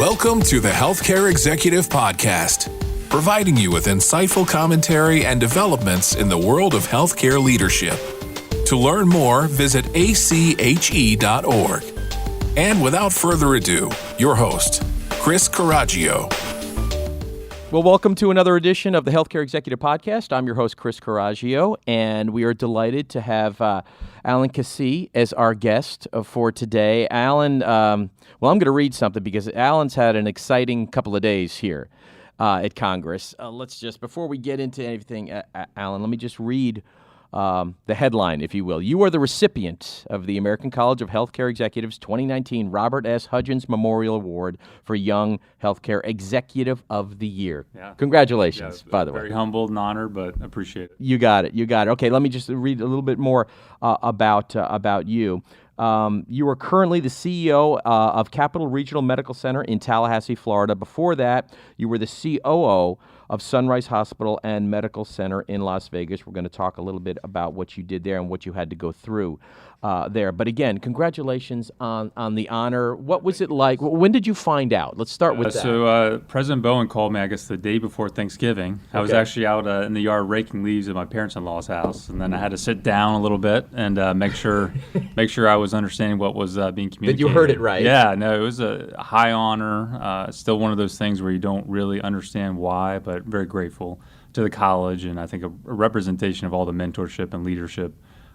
Welcome to the Healthcare Executive Podcast, providing you with insightful commentary and developments in the world of healthcare leadership. To learn more, visit ACHE.org. And without further ado, your host, Chris Coraggio. Well, welcome to another edition of the Healthcare Executive Podcast. I'm your host, Chris Coraggio, and we are delighted to have Alan Keesee as our guest for today. Alan, I'm going to read something because Alan's had an exciting couple of days here at Congress. Before we get into anything, Alan, let me just read the headline, if you will. You are the recipient of the American College of Healthcare Executives 2019 Robert S. Hudgens Memorial Award for Young Healthcare Executive of the Year. Yeah. Congratulations, by the way. Very humbled and honored, but appreciate it. You got it. Okay, let me just read a little bit more about you. You are currently the CEO of Capital Regional Medical Center in Tallahassee, Florida. Before that, you were the COO of Sunrise Hospital and Medical Center in Las Vegas. We're going to talk a little bit about what you did there and what you had to go through there. But again, congratulations on the honor. What was it like? When did you find out? Let's start with that. So President Bowen called me, I guess, the day before Thanksgiving. I was actually out in the yard raking leaves at my parents-in-law's house, and then I had to sit down a little bit and make sure I was understanding what was being communicated. That you heard it right. Yeah, no, it was a high honor. Still one of those things where you don't really understand why, but very grateful to the college, and I think a representation of all the mentorship and leadership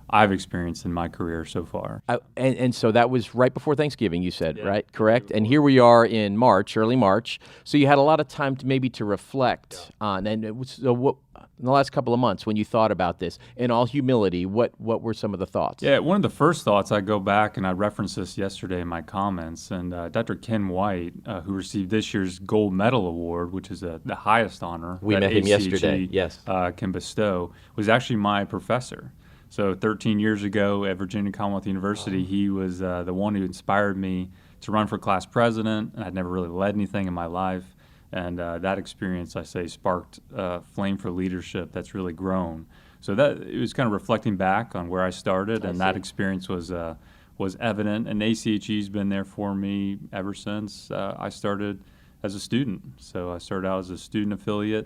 I've experienced in my career so far. And so that was right before Thanksgiving, you said, right? Correct? And here we are in March, early March. So you had a lot of time to reflect on, and it was, what, in the last couple of months when you thought about this, in all humility, what were some of the thoughts? Yeah, one of the first thoughts, I go back and I referenced this yesterday in my comments, and Dr. Ken White, who received this year's Gold Medal Award, which is the highest honor we met him yesterday. Yes, can bestow, was actually my professor. So 13 years ago at Virginia Commonwealth University, he was the one who inspired me to run for class president, and I'd never really led anything in my life. And that experience, I say, sparked a flame for leadership that's really grown. So that it was kind of reflecting back on where I started, and that experience was evident. And ACHE's been there for me ever since I started as a student. So I started out as a student affiliate,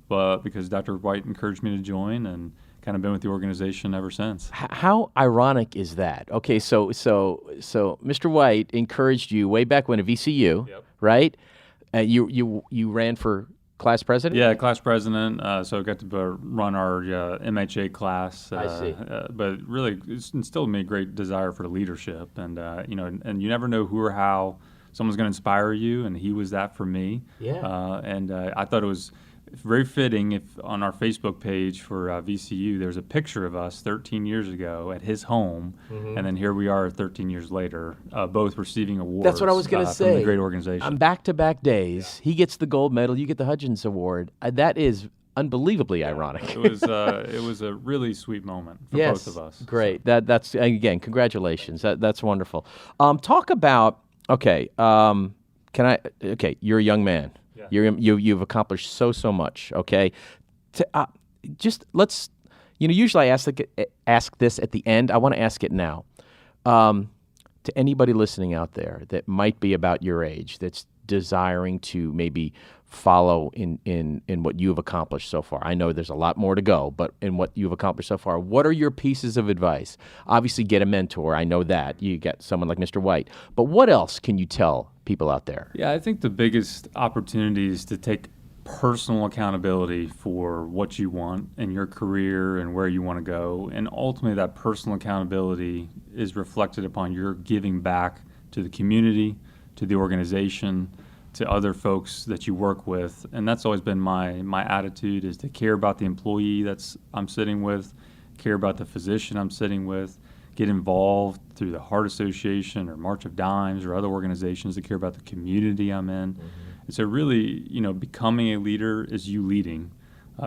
but because Dr. White encouraged me to join, and kind of been with the organization ever since. How ironic is that? Okay, so Mr. White encouraged you way back when at VCU, right? You ran for class president? Yeah, class president. So I got to run our MHA class. I see. But really, it's instilled in me a great desire for leadership, and and you never know who or how someone's going to inspire you, and he was that for me. Yeah. And I thought it was very fitting if on our Facebook page for VCU, there's a picture of us 13 years ago at his home, and then here we are 13 years later, both receiving awards. That's what I was going to say. From the great organization. On back-to-back days, he gets the gold medal, you get the Hudgens Award. That is unbelievably ironic. It was a really sweet moment for both of us. Great. So. That's again, congratulations. That's wonderful. Talk about you're a young man. Yeah. You've accomplished so much. Okay, usually I ask this at the end. I want to ask it now. To anybody listening out there that might be about your age, that's desiring to maybe follow in what you've accomplished so far. I know there's a lot more to go, but in what you've accomplished so far, what are your pieces of advice? Obviously, get a mentor. I know that. You get someone like Mr. White. But what else can you tell people out there? Yeah, I think the biggest opportunity is to take personal accountability for what you want in your career and where you want to go. And ultimately, that personal accountability is reflected upon your giving back to the community, to the organization, to other folks that you work with. And that's always been my attitude, is to care about the employee I'm sitting with, care about the physician I'm sitting with, get involved through the Heart Association or March of Dimes or other organizations that care about the community I'm in. And so really, becoming a leader is you leading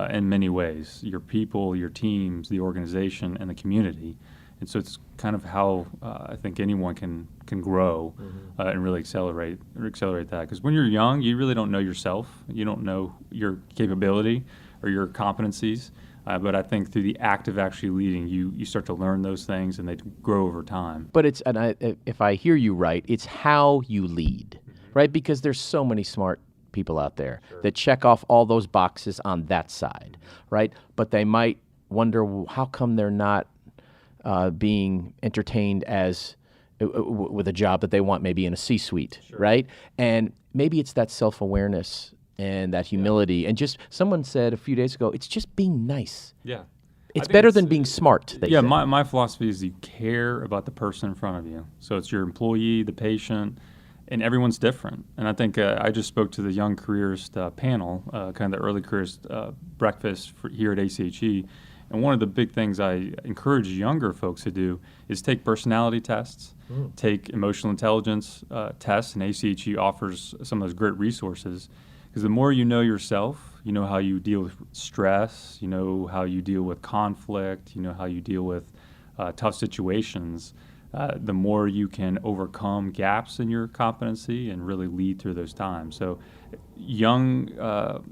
in many ways, your people, your teams, the organization, and the community. And so it's kind of how I think anyone can grow and really accelerate that. Because when you're young, you really don't know yourself. You don't know your capability or your competencies. But I think through the act of actually leading, you start to learn those things, and they grow over time. But if I hear you right, it's how you lead. right? Because there's so many smart people out there that check off all those boxes on that side, right? But they might wonder, well, how come they're not being entertained as with a job that they want, maybe in a C-suite, right? And maybe it's that self-awareness and that humility. And just someone said a few days ago, it's just being nice. Yeah. It's better than being smart. Yeah, my philosophy is you care about the person in front of you. So it's your employee, the patient, and everyone's different. And I think I just spoke to the Young Careerist panel, kind of the early careerist breakfast here at ACHE. And one of the big things I encourage younger folks to do is take personality tests, take emotional intelligence tests, and ACHE offers some of those great resources. Because the more you know yourself, you know how you deal with stress, you know how you deal with conflict, you know how you deal with tough situations, the more you can overcome gaps in your competency and really lead through those times. So young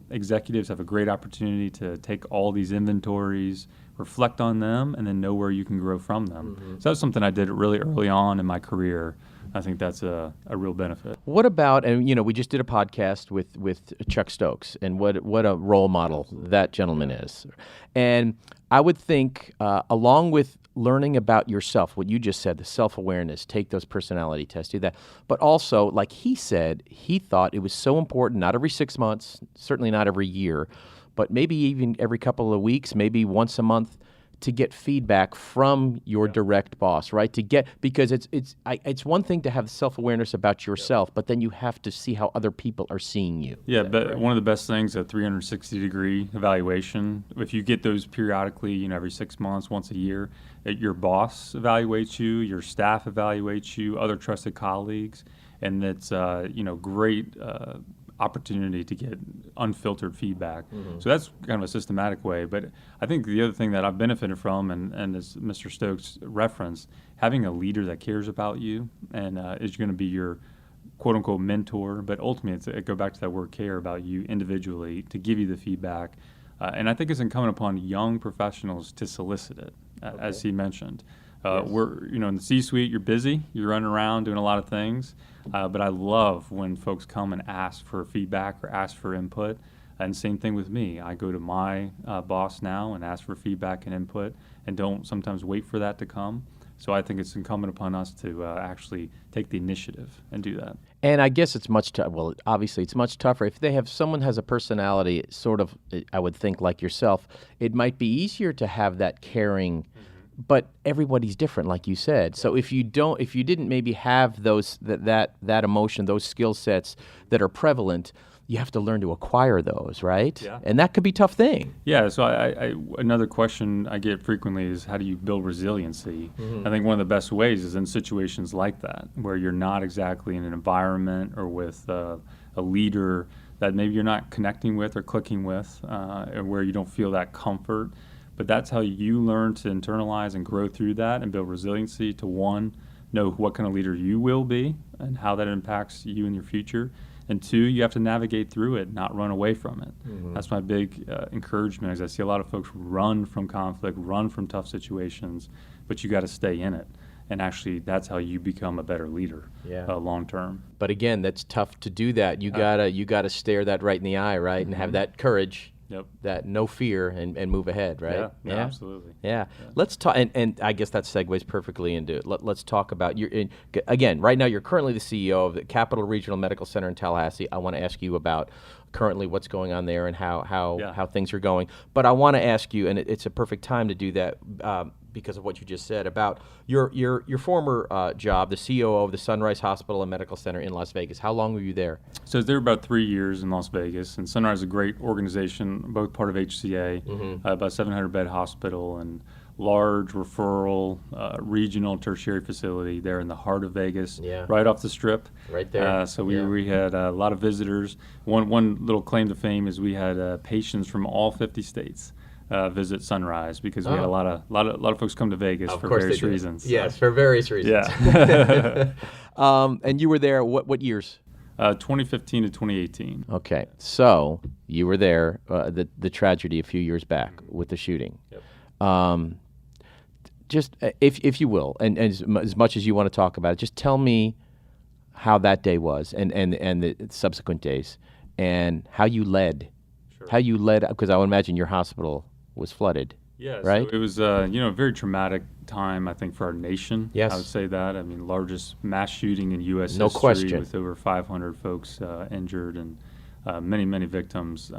executives have a great opportunity to take all these inventories, reflect on them, and then know where you can grow from them. So that's something I did really early on in my career. I think that's a real benefit. What about, and we just did a podcast with Chuck Stokes, and what a role model that gentleman is. And I would think, along with learning about yourself, what you just said, the self-awareness, take those personality tests, do that. But also, like he said, he thought it was so important, not every 6 months, certainly not every year, but maybe even every couple of weeks, maybe once a month, to get feedback from your direct boss, right? Because it's one thing to have self-awareness about yourself, but then you have to see how other people are seeing you. Yeah, but one of the best things, a 360-degree evaluation. If you get those periodically, every 6 months, once a year, your boss evaluates you, your staff evaluates you, other trusted colleagues, and it's great opportunity to get unfiltered feedback. So that's kind of a systematic way. But I think the other thing that I've benefited from, and as Mr. Stokes referenced, having a leader that cares about you and is going to be your quote-unquote mentor, but ultimately it go back to that word care about you individually to give you the feedback. And I think it's incumbent upon young professionals to solicit it, as he mentioned. We're, in the C-suite, you're busy, you're running around doing a lot of things, but I love when folks come and ask for feedback or ask for input. And same thing with me. I go to my boss now and ask for feedback and input and don't sometimes wait for that to come. So I think it's incumbent upon us to actually take the initiative and do that. And I guess it's much tougher. Well, obviously, it's much tougher. If someone has a personality, sort of, I would think, like yourself, it might be easier to have that caring. But everybody's different, like you said. So if you didn't maybe have those that emotion, those skill sets that are prevalent, you have to learn to acquire those, right? Yeah. And that could be a tough thing. Yeah. So I another question I get frequently is, how do you build resiliency? I think one of the best ways is in situations like that, where you're not exactly in an environment or with a leader that maybe you're not connecting with or clicking with, and where you don't feel that comfort. But that's how you learn to internalize and grow through that and build resiliency to, one, know what kind of leader you will be and how that impacts you in your future. And two, you have to navigate through it, not run away from it. That's my big encourament, as I see a lot of folks run from conflict, run from tough situations, but you got to stay in it. And actually, that's how you become a better leader long term. But again, that's tough to do that. You gotta stare that right in the eye, right, and have that courage. Yep. That no fear and move ahead, right? Yeah, absolutely. Yeah. Let's talk, and I guess that segues perfectly into it. Let's talk about again, right now you're currently the CEO of the Capital Regional Medical Center in Tallahassee. I want to ask you about currently what's going on there and how things are going. But I want to ask you, and it's a perfect time to do that because of what you just said about your former job, the COO of the Sunrise Hospital and Medical Center in Las Vegas. How long were you there? So I was there about 3 years in Las Vegas, and Sunrise is a great organization, both part of HCA, about 700-bed hospital and large referral regional tertiary facility there in the heart of Vegas, right off the Strip. Right there. So we had a lot of visitors. One little claim to fame is we had patients from all 50 states. Visit Sunrise because we had a lot of folks come to Vegas for various reasons. Yes, for various reasons. Yeah. And you were there what years? 2015 to 2018. Okay, so you were there. The tragedy a few years back with the shooting. Yep. Just if you will, and as much as you want to talk about it, just tell me how that day was and the subsequent days, and how you led. Sure. How you led, because I would imagine your hospital was flooded. Yeah, right? So it was a very traumatic time, I think, for our nation. Yes. I would say that. I mean, largest mass shooting in U.S. No history question. with over 500 folks injured and many, many victims.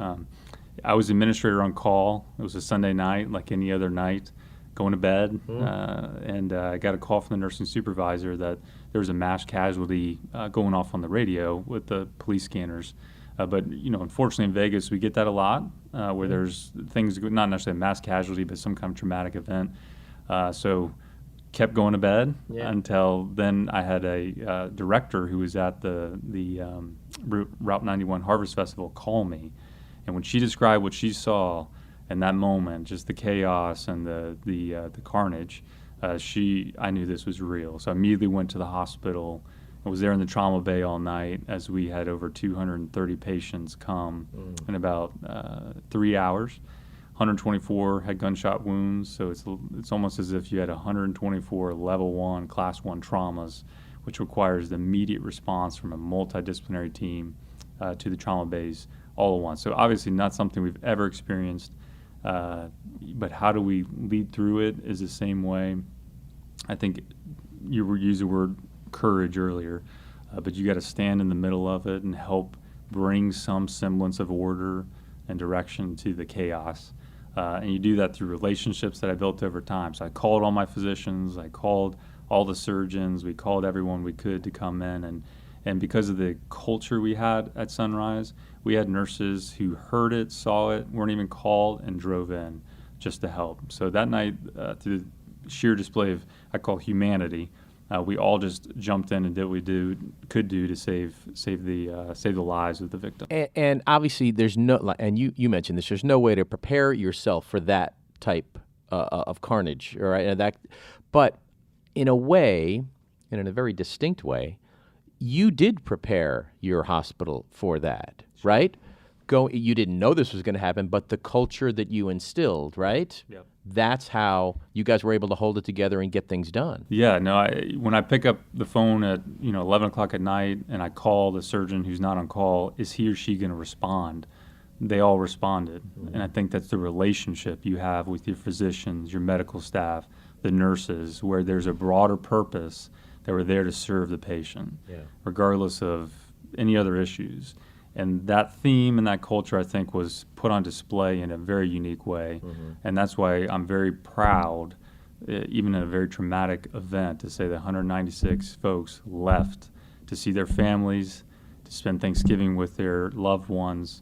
I was administrator on call. It was a Sunday night, like any other night, going to bed, and I got a call from the nursing supervisor that there was a mass casualty going off on the radio with the police scanners. But unfortunately in Vegas we get that a lot, where there's things, not necessarily a mass casualty, but some kind of traumatic event. So kept going to bed until then. I had a director who was at the Route 91 Harvest Festival call me, and when she described what she saw in that moment, just the chaos and the carnage, I knew this was real. So I immediately went to the hospital. I was there in the trauma bay all night as we had over 230 patients come in about 3 hours. 124 had gunshot wounds, so it's almost as if you had 124 level 1, class 1 traumas, which requires the immediate response from a multidisciplinary team to the trauma bays all at once. So obviously not something we've ever experienced, but how do we lead through it is the same way. I think you used the word courage earlier, but you got to stand in the middle of it and help bring some semblance of order and direction to the chaos. And you do that through relationships that I built over time. So I called all my physicians, I called all the surgeons, we called everyone we could to come in. And because of the culture we had at Sunrise, we had nurses who heard it, saw it, weren't even called, and drove in just to help. So that night, through the sheer display of, I call humanity, we all just jumped in and did what we could do to save the lives of the victim. And obviously, there's no, and you mentioned this. There's no way to prepare yourself for that type of carnage, all right? But in a way, and in a very distinct way, you did prepare your hospital for that, right? You didn't know this was going to happen, but the culture that you instilled, right? Yep. That's how you guys were able to hold it together and get things done. Yeah, no. When I pick up the phone at 11 o'clock at night and I call the surgeon who's not on call, is he or she going to respond? They all responded, and I think that's the relationship you have with your physicians, your medical staff, the nurses, where there's a broader purpose that we're there to serve the patient, regardless of any other issues. And that theme and that culture, I think, was put on display in a very unique way. And that's why I'm very proud, even in a very traumatic event, to say that 196 folks left to see their families, to spend Thanksgiving with their loved ones,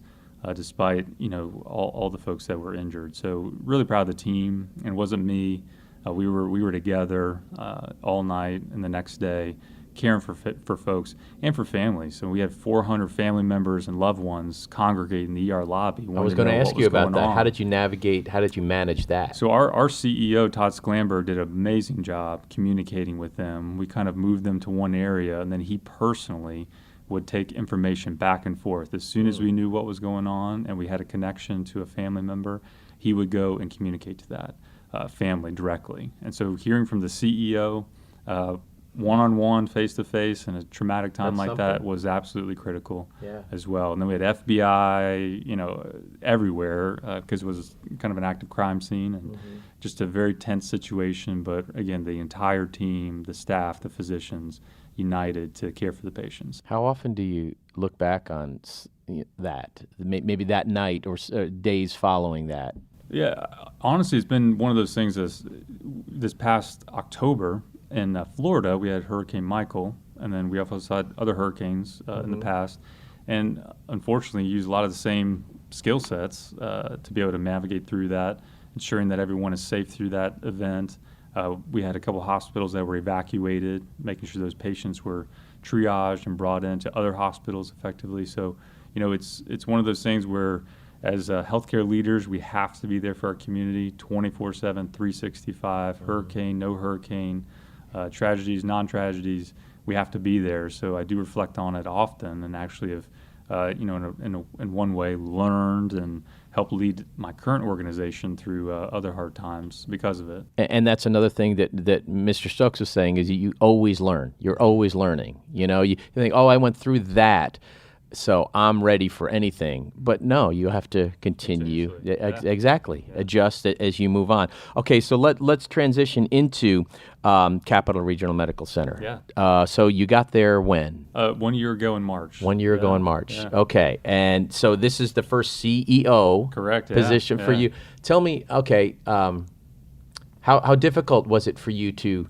despite all the folks that were injured. So really proud of the team. And it wasn't me. We were together all night and the next day, caring for folks and for families. So we had 400 family members and loved ones congregate in the ER lobby. I was going to ask you about that. How did you navigate? How did you manage that? So our CEO, Todd Sklamberg, did an amazing job communicating with them. We kind of moved them to one area, and then he personally would take information back and forth. As soon as we knew what was going on and we had a connection to a family member, he would go and communicate to that family directly. And so hearing from the CEO, one-on-one, face-to-face, in a traumatic time like that was absolutely critical as well. And then we had FBI, everywhere, because it was kind of an active crime scene and just a very tense situation. But again, the entire team, the staff, the physicians, united to care for the patients. How often do you look back on that, maybe that night or days following that? Yeah, honestly, it's been one of those things. This past October, in Florida, we had Hurricane Michael, and then we also had other hurricanes in the past. And unfortunately, used a lot of the same skill sets to be able to navigate through that, ensuring that everyone is safe through that event. We had a couple hospitals that were evacuated, making sure those patients were triaged and brought into other hospitals effectively. So, it's one of those things where, as healthcare leaders, we have to be there for our community 24/7, 365, hurricane, no hurricane. Tragedies, non-tragedies, we have to be there. So I do reflect on it often, and actually have in one way, learned and helped lead my current organization through other hard times because of it. And that's another thing that Mr. Stokes was saying is you always learn. You're always learning. You think, oh, I went through that, so I'm ready for anything. But no, you have to continue. Exactly. Yeah. Adjust it as you move on. Okay, so let's transition into Capital Regional Medical Center. Yeah. So you got there when? 1 year ago in March. 1 year ago in March. Yeah. Okay. And so this is the first CEO position for you. Tell me, okay, how difficult was it for you to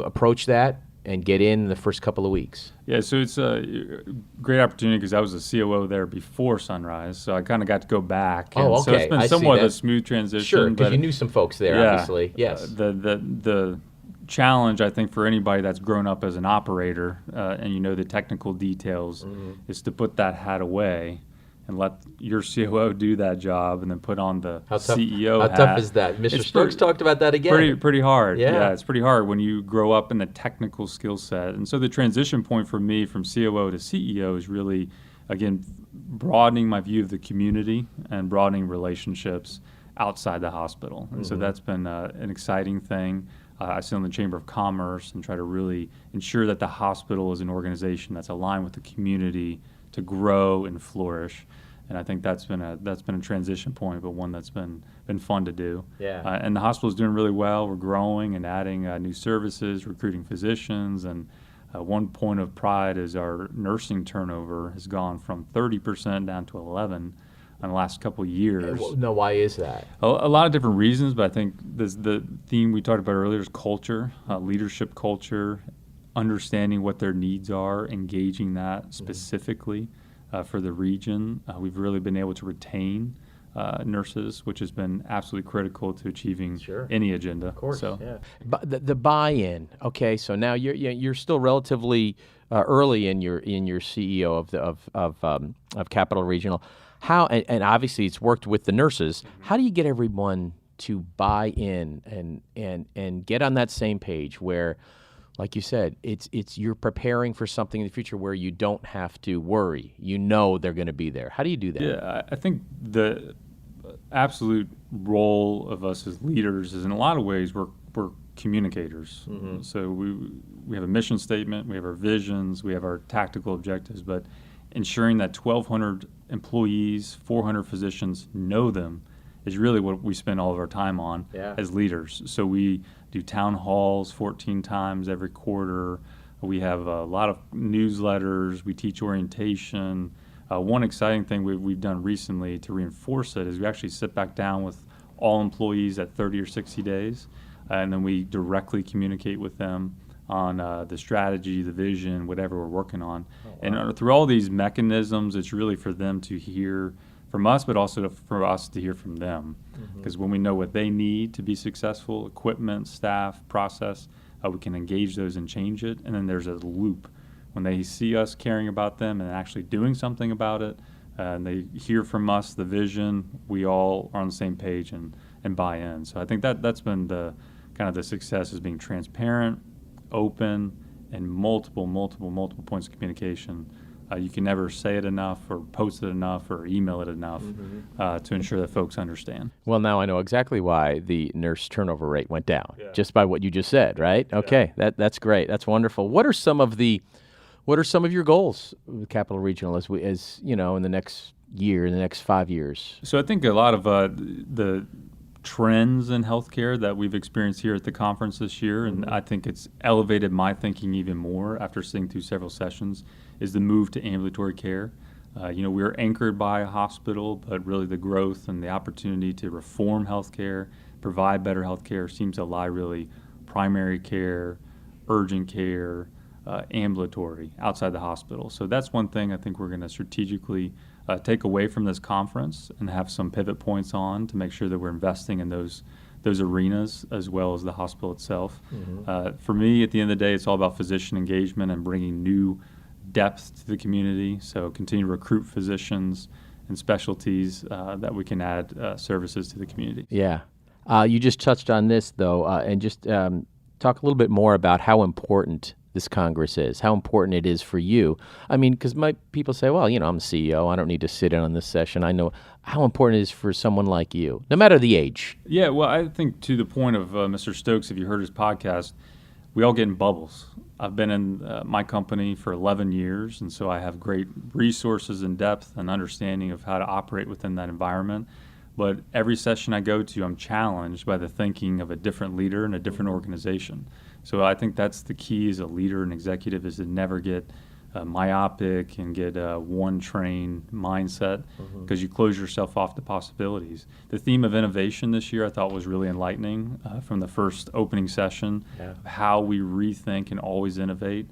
approach that and get in the first couple of weeks? Yeah, so it's a great opportunity because I was a COO there before Sunrise, so I kind of got to go back. And so it's been somewhat of a smooth transition. Sure, because you knew some folks there, obviously. Yes. The challenge, I think, for anybody that's grown up as an operator and you know the technical details is to put that hat away and let your COO do that job and then put on the CEO hat. How tough is that? Mr. Stokes talked about that again. Pretty hard. Yeah, it's pretty hard when you grow up in the technical skill set. And so the transition point for me from COO to CEO is really, again, broadening my view of the community and broadening relationships outside the hospital. And so that's been an exciting thing. I sit on the Chamber of Commerce and try to really ensure that the hospital is an organization that's aligned with the community to grow and flourish, and I think that's been a transition point, but one that's been fun to do. Yeah. And the hospital is doing really well. We're growing and adding new services, recruiting physicians, and one point of pride is our nursing turnover has gone from 30% down to 11% in the last couple of years. No, why is that? A lot of different reasons, but I think the theme we talked about earlier is culture, leadership culture, understanding what their needs are, engaging that specifically for the region. We've really been able to retain nurses, which has been absolutely critical to achieving any agenda. Of course, so. yeah. But the buy-in. Okay, so now you're still relatively early in your CEO of Capital Regional. How and obviously it's worked with the nurses. How do you get everyone to buy in and get on that same page where, like you said, it's you're preparing for something in the future where you don't have to worry. You know they're going to be there. How do you do that? Yeah, I think the absolute role of us as leaders is in a lot of ways we're communicators. So we have a mission statement, we have our visions, we have our tactical objectives, but ensuring that 1,200 employees, 400 physicians know them is really what we spend all of our time on as leaders. So we do town halls 14 times every quarter. We have a lot of newsletters. We teach orientation. One exciting thing we've done recently to reinforce it is we actually sit back down with all employees at 30 or 60 days, and then we directly communicate with them on the strategy, the vision, whatever we're working on. Oh, wow. And through all these mechanisms, it's really for them to hear from us, but also for us to hear from them. Because when we know what they need to be successful, equipment, staff, process, we can engage those and change it. And then there's a loop. When they see us caring about them and actually doing something about it, and they hear from us the vision, we all are on the same page and buy in. So I think that's been the kind of the success, is being transparent, open, and multiple points of communication. You can never say it enough or post it enough or email it enough to ensure that folks understand. Well, now I know exactly why the nurse turnover rate went down, just by what you just said, right? Okay, that's great. That's wonderful. What are some of your goals with Capital Regional as you know, in the next year, in the next 5 years? So I think a lot of the trends in healthcare that we've experienced here at the conference this year, and I think it's elevated my thinking even more after sitting through several sessions, is the move to ambulatory care. We're anchored by a hospital, but really the growth and the opportunity to reform healthcare, provide better healthcare, seems to lie really primary care, urgent care, ambulatory, outside the hospital. So that's one thing I think we're going to strategically take away from this conference and have some pivot points on to make sure that we're investing in those arenas as well as the hospital itself. For me, at the end of the day, it's all about physician engagement and bringing new depth to the community. So continue to recruit physicians and specialties that we can add services to the community. Yeah. You just touched on this, though, and just talk a little bit more about how important this Congress is, how important it is for you. I mean, because people say, well, I'm the CEO. I don't need to sit in on this session. I know how important it is for someone like you, no matter the age. Yeah, well, I think to the point of Mr. Stokes, if you heard his podcast, we all get in bubbles. I've been in my company for 11 years, and so I have great resources and depth and understanding of how to operate within that environment. But every session I go to, I'm challenged by the thinking of a different leader in a different organization. So I think that's the key as a leader and executive, is to never get myopic and get a one-train mindset, because you close yourself off to possibilities. The theme of innovation this year I thought was really enlightening from the first opening session, how we rethink and always innovate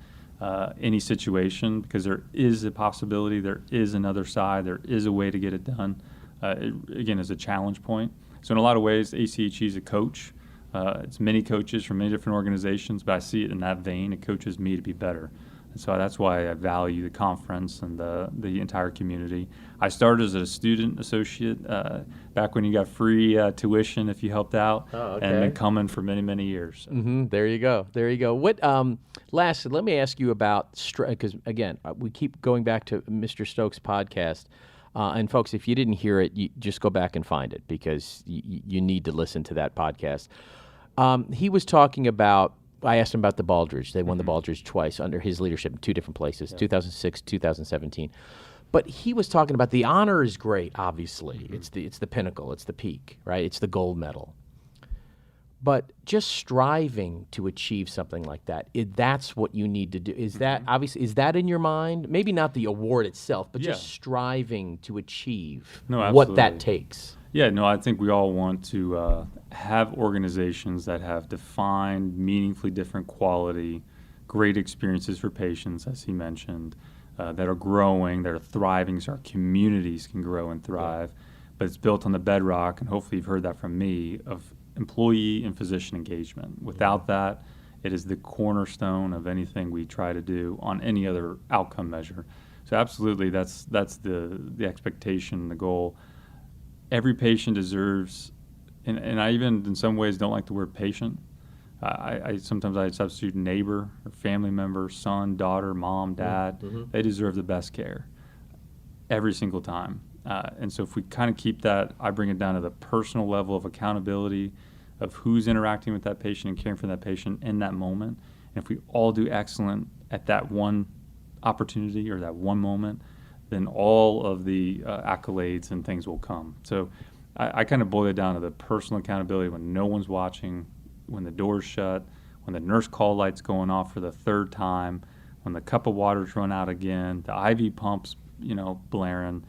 any situation, because there is a possibility, there is another side, there is a way to get it done. Again, is a challenge point. So in a lot of ways, ACHE is a coach. It's many coaches from many different organizations, but I see it in that vein. It coaches me to be better. And so that's why I value the conference and the entire community. I started as a student associate back when you got free tuition if you helped out, and been coming for many, many years. So. There you go. There you go. What? Lastly, let me ask you about, because again, we keep going back to Mr. Stokes' podcast. And folks, if you didn't hear it, you just go back and find it, because you need to listen to that podcast. He was talking about, I asked him about the Baldrige. They won the Baldrige twice under his leadership in two different places, 2006, 2017. But he was talking about the honor is great, obviously. It's the pinnacle, it's the peak, right? It's the gold medal. But just striving to achieve something like that, that's what you need to do. Is that obviously, is that in your mind? Maybe not the award itself, but just striving to achieve what that takes. Yeah, no, I think we all want to have organizations that have defined, meaningfully different quality, great experiences for patients, as he mentioned, that are growing, that are thriving, so our communities can grow and thrive. But it's built on the bedrock, and hopefully you've heard that from me, of employee and physician engagement. Without that, it is the cornerstone of anything we try to do on any other outcome measure. So absolutely, that's the expectation, the goal. Every patient deserves, and I even in some ways don't like the word patient. I sometimes I substitute neighbor or family member, son, daughter, mom, dad. They deserve the best care every single time. And so if we kind of keep that, I bring it down to the personal level of accountability of who's interacting with that patient and caring for that patient in that moment. And if we all do excellent at that one opportunity or that one moment, then all of the accolades and things will come. So I kind of boil it down to the personal accountability when no one's watching, when the door's shut, when the nurse call light's going off for the third time, when the cup of water's run out again, the IV pump's blaring.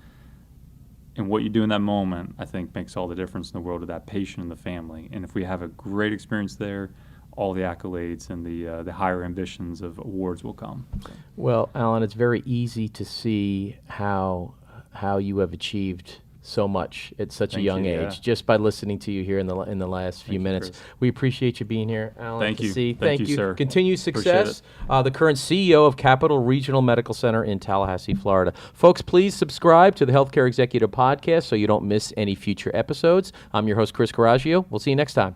And what you do in that moment, I think, makes all the difference in the world of that patient and the family. And if we have a great experience there, all the accolades and the higher ambitions of awards will come. Well, Alan, it's very easy to see how you have achieved so much at such a young age, just by listening to you here in the last few minutes. Chris. We appreciate you being here, Alan. Thank you. Keesee. Thank you, sir. Continued success. The current CEO of Capital Regional Medical Center in Tallahassee, Florida. Folks, please subscribe to the Healthcare Executive Podcast so you don't miss any future episodes. I'm your host, Chris Coraggio. We'll see you next time.